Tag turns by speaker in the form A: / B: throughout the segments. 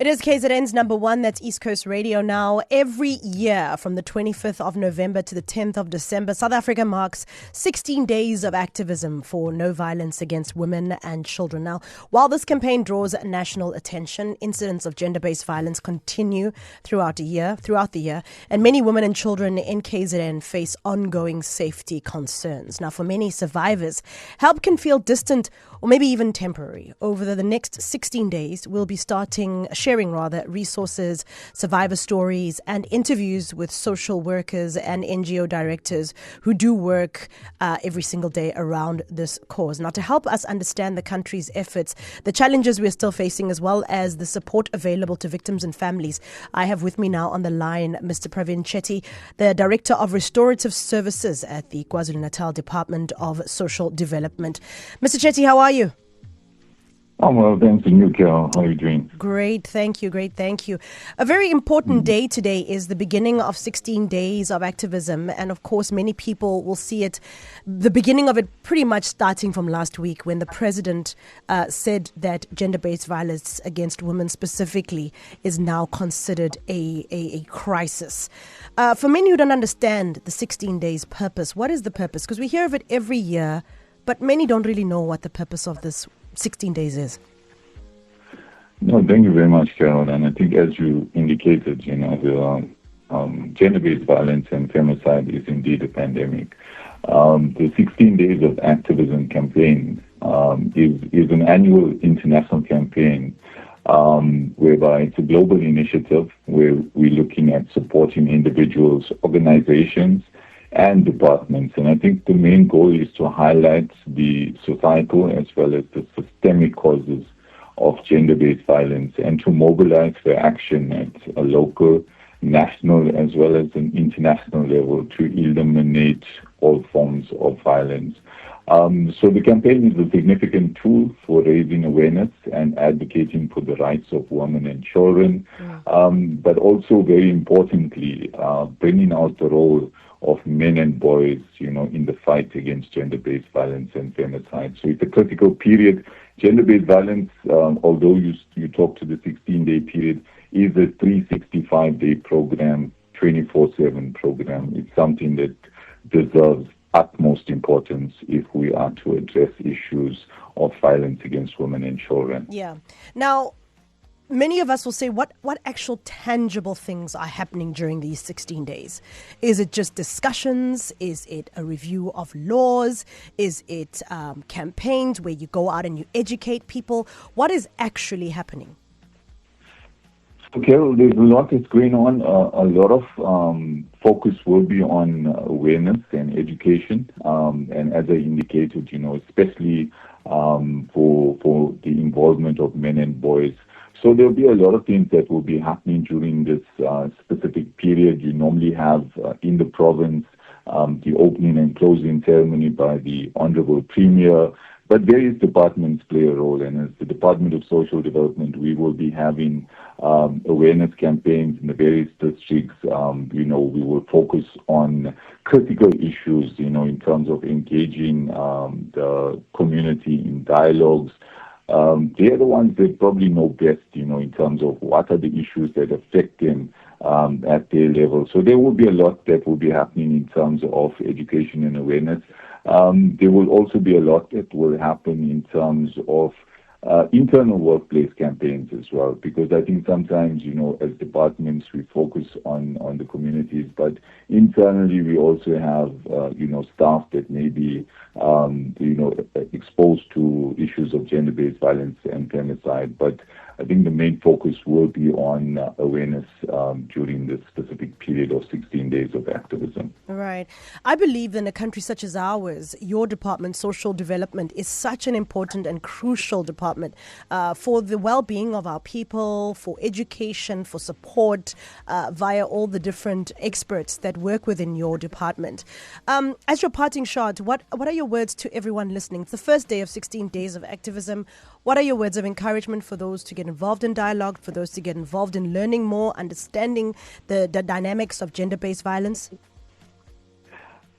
A: It is KZN's number one, that's East Coast Radio now. Every year from the 25th of November to the 10th of December, South Africa marks 16 days of activism for no violence against women and children. Now, while this campaign draws national attention, incidents of gender-based violence continue throughout the year, and many women and children in KZN face ongoing safety concerns. Now, for many survivors, help can feel distant or maybe even temporary. Over the next 16 days, we'll be sharing resources, survivor stories, and interviews with social workers and NGO directors who do work every single day around this cause. Now, to help us understand the country's efforts, the challenges we're still facing, as well as the support available to victims and families, I have with me now on the line Mr Pravin Chetty, the Director of Restorative Services at the KwaZulu-Natal Department of Social Development. Mr Chetty, how are you?
B: I'm well, thanks. And you, Carol, how are you doing?
A: Great, thank you. A very important day today is the beginning of 16 days of activism. And of course, many people will see it, the beginning of it pretty much starting from last week when the president said that gender-based violence against women specifically is now considered a crisis. For many who don't understand the 16 days purpose, what is the purpose? Because we hear of it every year, but many don't really know what the purpose of this 16 days is.
B: No, thank you very much, Carol. And I think as you indicated, the gender-based violence and femicide is indeed a pandemic. The 16 Days of Activism campaign is an annual international campaign whereby it's a global initiative where we're looking at supporting individuals, organizations, and departments. And I think the main goal is to highlight the societal as well as the systemic causes of gender-based violence and to mobilize for action at a local, national, as well as an international level to eliminate all forms of violence. So the campaign is a significant tool for raising awareness and advocating for the rights of women and children, but also very importantly, bringing out the role of men and boys, in the fight against gender-based violence and femicide. So it's a critical period. Gender-based violence, although you talk to the 16-day period, is a 365-day program, 24/7 program. It's something that deserves utmost importance if we are to address issues of violence against women and children.
A: Yeah. Now, many of us will say, what actual tangible things are happening during these 16 days? Is it just discussions? Is it a review of laws? Is it campaigns where you go out and you educate people? What is actually happening?
B: So, Carol, there's a lot that's going on. A lot of focus will be on awareness and education. And as I indicated, especially for the involvement of men and boys. So there'll be a lot of things that will be happening during this specific period. You normally have in the province the opening and closing ceremony by the Honorable Premier, but various departments play a role. And as the Department of Social Development, we will be having awareness campaigns in the various districts. We will focus on critical issues, in terms of engaging the community in dialogues. They are the ones that probably know best, in terms of what are the issues that affect them at their level. So there will be a lot that will be happening in terms of education and awareness. There will also be a lot that will happen in terms of internal workplace campaigns as well, because I think sometimes, as departments, we focus on the communities, but internally we also have, staff that may be, exposed to issues of gender-based violence and femicide. But I think the main focus will be on awareness during this specific period of 16 days of activism.
A: Right. I believe in a country such as ours, your department, social development, is such an important and crucial department for the well-being of our people, for education, for support via all the different experts that work within your department. As your parting shot, what are your words to everyone listening? It's the first day of 16 days of activism. What are your words of encouragement for those to get involved in dialogue, for those to get involved in learning more, understanding the dynamics of gender-based violence?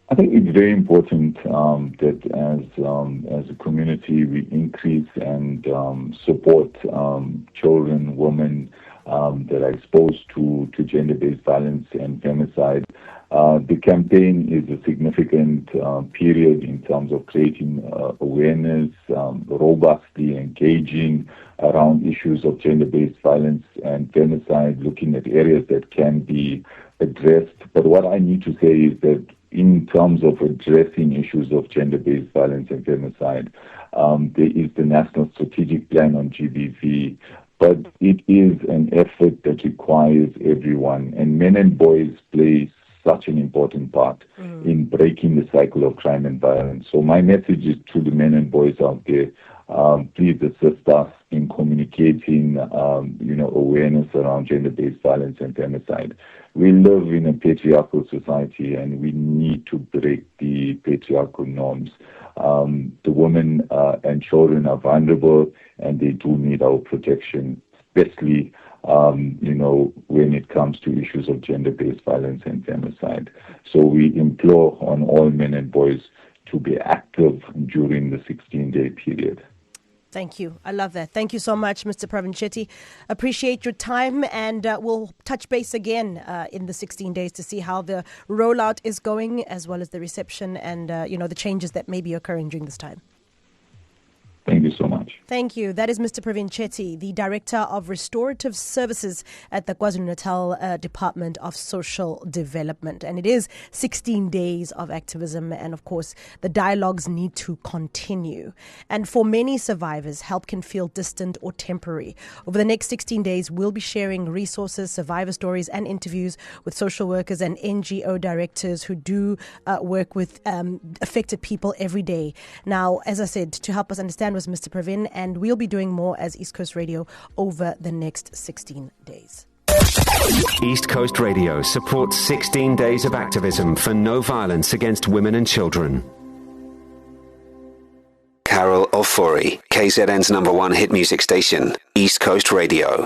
B: I think it's very important that as a community we increase and support children, women, that are exposed to gender-based violence and femicide. The campaign is a significant period in terms of creating awareness, robustly engaging around issues of gender-based violence and femicide, looking at areas that can be addressed. But what I need to say is that in terms of addressing issues of gender-based violence and femicide, there is the National Strategic Plan on GBV, but it is an effort that requires everyone, and men and boys play such an important part in breaking the cycle of crime and violence. So my message is to the men and boys out there, please assist us in communicating, awareness around gender-based violence and femicide. We live in a patriarchal society, and we need to break the patriarchal norms. The women and children are vulnerable, and they do need our protection, especially when it comes to issues of gender-based violence and femicide. So we implore on all men and boys to be active during the 16-day period.
A: Thank you. I love that. Thank you so much, Mr. Pravin Chetty. Appreciate your time, and we'll touch base again in the 16 days to see how the rollout is going, as well as the reception and, the changes that may be occurring during this time.
B: Thank you so much.
A: Thank you. That is Mr. Pravin Chetty, the Director of Restorative Services at the KwaZulu-Natal Department of Social Development. And it is 16 days of activism. And of course, the dialogues need to continue. And for many survivors, help can feel distant or temporary. Over the next 16 days, we'll be sharing resources, survivor stories, and interviews with social workers and NGO directors who do work with affected people every day. Now, as I said, to help us understand was Mr. Pravin, and we'll be doing more as East Coast Radio over the next 16 days.
C: East Coast Radio supports 16 days of activism for no violence against women and children. Carol Ofori, KZN's #1 hit music station, East Coast Radio.